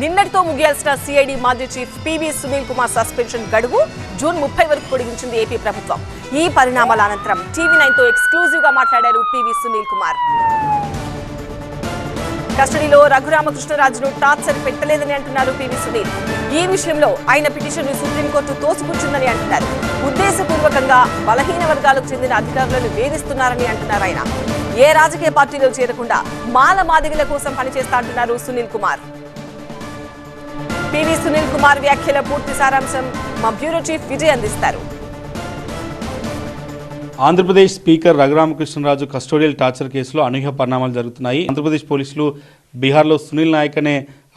నిన్నటితో ముగియాల్సిన సిఐడి మాజీ chief PV Sunil Kumar suspension గడువు జూన్ 30 వరకు పొడిగించింది ఏపీ ప్రభుత్వం. ఈ పరిణామాల అనంతరం టీవీ9 తో ఎక్స్క్లూజివ్ గా మాట్లాడారు పివి సునీల్ కుమార్. కస్టడీలో రఘురామకృష్ణరాజును టార్చర్ పెట్టలేదని అంటున్నారు పివి సునీల్. ఈ విషయంలో ఆయన పిటిషన్ ను సుప్రీంకోర్టు తోసిపుచ్చిందని అంటున్నారు. ఉద్దేశపూర్వకంగా బలహీన వర్గాలకు చెందిన అధికారులను వేధిస్తున్నారని అంటున్నారు ఆయన. ఏ రాజకీయ పార్టీలో చేరకుండా మాల మాదిగల కోసం పనిచేస్తా అంటున్నారు సునీల్ కుమార్. పివి సునీల్ కుమార్ వ్యాఖ్యల పూర్తి సారాంశం మా బ్యూరో చీఫ్ విజయ్ అందిస్తారు. Andhra Pradesh speaker Raghurama Krishna Raju custodial torture కేసులో అనూహ్య పరిణామాలు జరుగుతున్నాయి. ఆంధ్రప్రదేశ్ పోలీసులు బీహార్లో సునీల్ నాయక్ అనే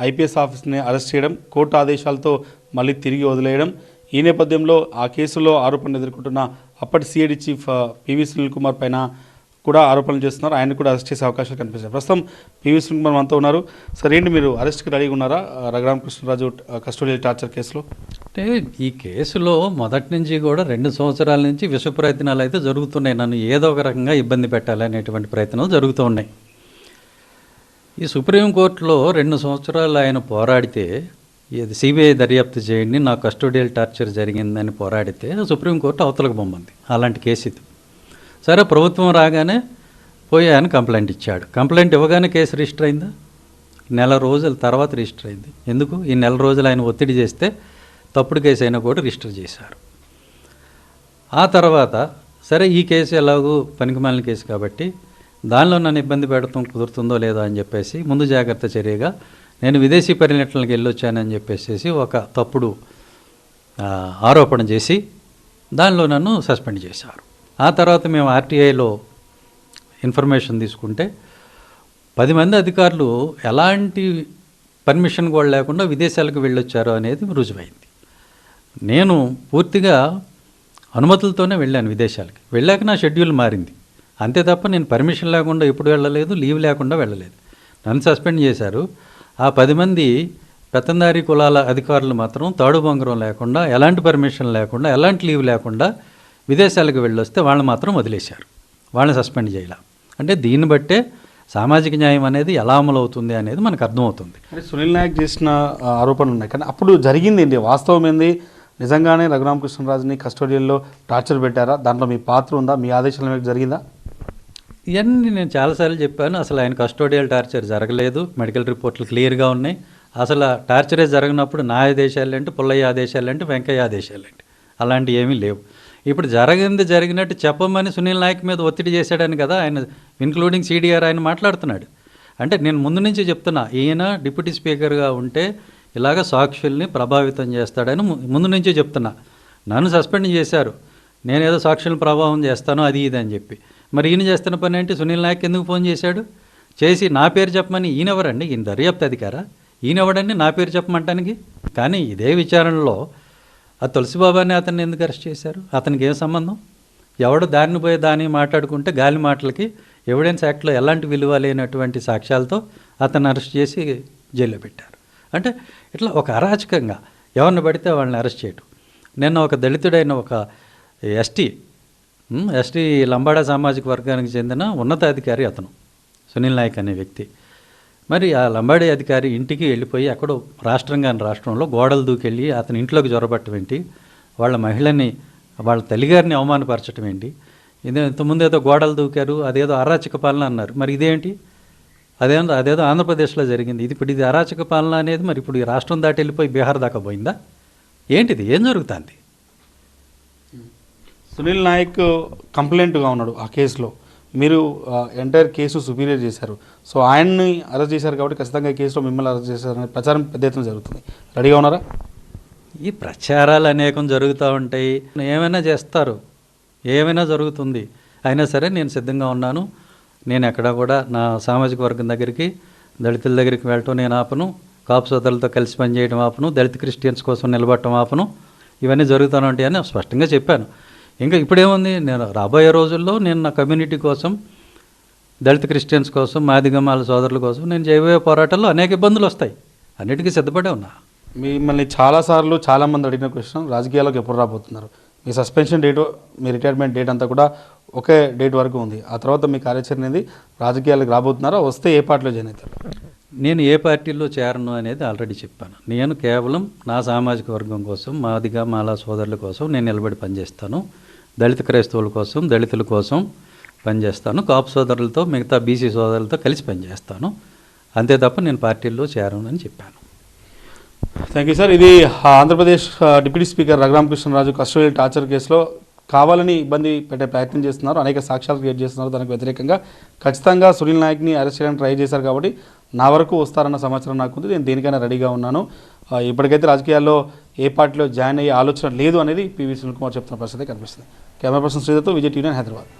ఐపీఎస్ ఆఫీసర్ని అరెస్ట్ చేయడం, కోర్టు ఆదేశాలతో మళ్ళీ తిరిగి వదిలేయడం, ఈ నేపథ్యంలో ఆ కేసులో ఆరోపణలు ఎదుర్కొంటున్న అప్పటి CID chief PV Sunil Kumar పైన కూడా ఆరోపణలు చేస్తున్నారు. ఆయన కూడా అరెస్ట్ చేసే అవకాశాలు కనిపిస్తాయి. ప్రస్తుతం పివి సునీల్ కుమార్ మనతో ఉన్నారు. సార్, ఏంటి మీరు అరెస్ట్కి రెడీగా ఉన్నారా రఘురామకృష్ణరాజు కస్టోడియల్ టార్చర్ కేసులో? అంటే ఈ కేసులో మొదటి నుంచి కూడా 2 సంవత్సరాల నుంచి విశ్వ ప్రయత్నాలు అయితే జరుగుతున్నాయి. నన్ను ఏదో ఒక రకంగా ఇబ్బంది పెట్టాలనేటువంటి ప్రయత్నాలు జరుగుతూ ఉన్నాయి. ఈ సుప్రీంకోర్టులో 2 సంవత్సరాలు ఆయన పోరాడితే, ఇది సిబిఐ దర్యాప్తు చేయండి, నా కస్టోడియల్ టార్చర్ జరిగిందని పోరాడితే సుప్రీంకోర్టు అవతలకు బొమ్మంది. అలాంటి కేసు ఇది. సరే, ప్రభుత్వం రాగానే పోయి ఆయన కంప్లైంట్ ఇచ్చాడు. కంప్లైంట్ ఇవ్వగానే కేసు రిజిస్టర్ అయిందా? నెల రోజుల తర్వాత రిజిస్టర్ అయింది. ఎందుకు? ఈ నెల రోజులు ఆయన ఒత్తిడి చేస్తే తప్పుడు కేసు అయినా కూడా రిజిస్టర్ చేశారు. ఆ తర్వాత సరే, ఈ కేసు ఎలాగూ పనికిమాలిన కేసు కాబట్టి దానిలో నన్ను ఇబ్బంది పెడతాం కుదురుతుందో లేదో అని చెప్పేసి ముందు జాగ్రత్త చర్యగా నేను విదేశీ పర్యటనలకు వెళ్ళొచ్చానని చెప్పేసి ఒక తప్పుడు ఆరోపణ చేసి దానిలో నన్ను సస్పెండ్ చేశారు. ఆ తర్వాత మేము ఆర్టీఐలో ఇన్ఫర్మేషన్ తీసుకుంటే 10 మంది అధికారులు ఎలాంటి పర్మిషన్ కూడా లేకుండా విదేశాలకు వెళ్ళొచ్చారు అనేది రుజువైంది. నేను పూర్తిగా అనుమతులతోనే వెళ్ళాను విదేశాలకి. వెళ్ళాక నా షెడ్యూల్ మారింది అంతే తప్ప నేను పర్మిషన్ లేకుండా ఎప్పుడు వెళ్ళలేదు, లీవ్ లేకుండా వెళ్ళలేదు. నన్ను సస్పెండ్ చేశారు. ఆ 10 మంది పెత్తందారీ కులాల అధికారులు మాత్రం తాడు బొంగరం లేకుండా, ఎలాంటి పర్మిషన్ లేకుండా, ఎలాంటి లీవ్ లేకుండా విదేశాలకు వెళ్ళొస్తే వాళ్ళు మాత్రం వదిలేశారు. వాళ్ళని సస్పెండ్ చేయాల. అంటే దీన్ని బట్టే సామాజిక న్యాయం అనేది ఎలా అమలు అవుతుంది అనేది మనకు అర్థమవుతుంది. సునీల్ నాయక్ చేసిన ఆరోపణలు ఉన్నాయి, కానీ అప్పుడు జరిగింది ఏంటి? వాస్తవం ఏంది? నిజంగానే రఘురామకృష్ణరాజుని కస్టోడియల్లో టార్చర్ పెట్టారా? దాంట్లో మీ పాత్ర ఉందా? మీ ఆదేశాల మేరకు జరిగిందా? ఇవన్నీ నేను చాలాసార్లు చెప్పాను. అసలు ఆయన కస్టోడియల్ టార్చర్ జరగలేదు. మెడికల్ రిపోర్ట్లు క్లియర్గా ఉన్నాయి. అసలు టార్చరే జరగనప్పుడు నా ఆదేశాలేంటి, పుల్లయ్య ఆదేశాలేంటి, వెంకయ్య ఆదేశాలేంటి, అలాంటివి ఏమీ లేవు. ఇప్పుడు జరిగినట్టు చెప్పమని సునీల్ నాయక్ మీద ఒత్తిడి చేశాడని కదా ఆయన, ఇన్క్లూడింగ్ సిడిఆర్ ఆయన మాట్లాడుతున్నాడు. అంటే నేను ముందు నుంచి చెప్తున్నా, ఈయన డిప్యూటీ స్పీకర్గా ఉంటే ఇలాగ సాక్షుల్ని ప్రభావితం చేస్తాడని ముందు నుంచే చెప్తున్నా. నన్ను సస్పెండ్ చేశారు, నేనేదో సాక్షుల్ని ప్రభావం చేస్తాను అది ఇది అని చెప్పి. మరి ఈయన చేస్తున్న పని ఏంటి? సునీల్ నాయక్ ఎందుకు ఫోన్ చేశాడు? చేసి నా పేరు చెప్పమని. ఈయనెవరండి? ఈయన దర్యాప్తు అధికారా? ఈయనెవడండి నా పేరు చెప్పమంటానికి? కానీ ఇదే విచారణలో ఆ తులసిబాబాని అతన్ని ఎందుకు అరెస్ట్ చేశారు? అతనికి ఏం సంబంధం? ఎవడు దారిని పోయి దాన్ని మాట్లాడుకుంటే గాలి మాటలకి ఎవిడెన్స్ యాక్ట్లో ఎలాంటి విలువ లేనటువంటి సాక్ష్యాలతో అతన్ని అరెస్ట్ చేసి జైల్లో పెట్టారు. అంటే ఇట్లా ఒక అరాచకంగా ఎవరిని పడితే వాళ్ళని అరెస్ట్ చేయటం. నిన్న ఒక దళితుడైన ఒక ఎస్టీ లంబాడా సామాజిక వర్గానికి చెందిన ఉన్నతాధికారి అతను సునీల్ నాయక్ అనే వ్యక్తి. మరి ఆ లంబాడీ అధికారి ఇంటికి వెళ్ళిపోయి ఎక్కడో రాష్ట్రంలో గోడలు దూకెళ్ళి అతని ఇంట్లోకి జొరబట్టం ఏంటి, వాళ్ళ మహిళని, వాళ్ళ తల్లిగారిని అవమానపరచడం ఏంటి? ఇదే ఇంతకుముందు ఏదో గోడలు దూకారు, అదేదో అరాచక పాలన అన్నారు. మరి ఇదేంటి? అదేదో ఆంధ్రప్రదేశ్లో జరిగింది. ఇప్పుడు ఇది అరాచక పాలన అనేది మరి ఇప్పుడు ఈ రాష్ట్రం దాటి వెళ్ళిపోయి బీహార్ దాకా పోయిందా? ఏంటిది? ఏం జరుగుతుంది? సునీల్ నాయక్ కంప్లైంట్గా ఉన్నాడు ఆ కేసులో. మీరు ఎంటైర్ కేసు సుపీరియర్ చేశారు. సో ఆయన్ని అరెస్ట్ చేశారు కాబట్టి ఖచ్చితంగా ఈ కేసులో మిమ్మల్ని అరెస్ట్ చేశారనే ప్రచారం పెద్ద ఎత్తున జరుగుతుంది. రెడీగా ఉన్నారా? ఈ ప్రచారాలు అనేకం జరుగుతూ ఉంటాయి, ఏమైనా చేస్తారు, ఏమైనా జరుగుతుంది. అయినా సరే నేను సిద్ధంగా ఉన్నాను. నేను ఎక్కడా కూడా నా సామాజిక వర్గం దగ్గరికి, దళితుల దగ్గరికి వెళ్ళటం నేను ఆపను, కాపు సోదరులతో కలిసి పనిచేయడం ఆపను, దళిత క్రిస్టియన్స్ కోసం నిలబడటం ఆపను. ఇవన్నీ జరుగుతూనే ఉంటాయని స్పష్టంగా చెప్పాను. ఇంకా ఇప్పుడేముంది, నేను రాబోయే రోజుల్లో నేను నా కమ్యూనిటీ కోసం, దళిత క్రిస్టియన్స్ కోసం, మాదిగమాల సోదరుల కోసం నేను చేయబోయే పోరాటాల్లో అనేక ఇబ్బందులు వస్తాయి. అన్నిటికీ సిద్ధపడే ఉన్నా. మిమ్మల్ని చాలాసార్లు చాలామంది అడిగిన క్వశ్చన్, రాజకీయాల్లోకి ఎప్పుడు రాబోతున్నారు? మీ సస్పెన్షన్ డేటు, మీ రిటైర్మెంట్ డేట్ అంతా కూడా ఒకే డేట్ వరకు ఉంది. ఆ తర్వాత మీ కార్యాచరణ అనేది రాజకీయాలకు రాబోతున్నారా? వస్తే ఏ పార్టీలో జాయిన్ అవుతారు? నేను ఏ పార్టీలో చేరను అనేది ఆల్రెడీ చెప్పాను. నేను కేవలం నా సామాజిక వర్గం కోసం, మాదిగా మాలా సోదరుల కోసం నేను నిలబడి పనిచేస్తాను. దళిత క్రైస్తవుల కోసం, దళితుల కోసం పనిచేస్తాను. కాపు సోదరులతో, మిగతా బీసీ సోదరులతో కలిసి పనిచేస్తాను. అంతే తప్ప నేను పార్టీల్లో చేరను అని చెప్పాను. Thank you sir. ఇది Andhra Pradesh deputy speaker Raghurama Krishna Raju custodial torture కేసులో కావాలని ఇబ్బంది పెట్టే ప్రయత్నం చేస్తున్నారు, అనేక సాక్ష్యాలు క్రియేట్ చేస్తున్నారు. దానికి వ్యతిరేకంగా ఖచ్చితంగా సునీల్ నాయక్ని అరెస్ట్ చేయడానికి ట్రై చేశారు కాబట్టి నా వరకు వస్తారన్న సమాచారం నాకు ఉంది. నేను దేనికైనా రెడీగా ఉన్నాను. ఇప్పటికైతే రాజకీయాల్లో ఏ పార్టీలో జాయిన్ అయ్యే ఆలోచన లేదు అనేది పివి సునీల్ కుమార్ చెప్తున్న పరిస్థితి కనిపిస్తుంది. కెమెరా పర్సన్ శ్రీధర్తో విజయ్ టీవీ 9 హైదరాబాద్.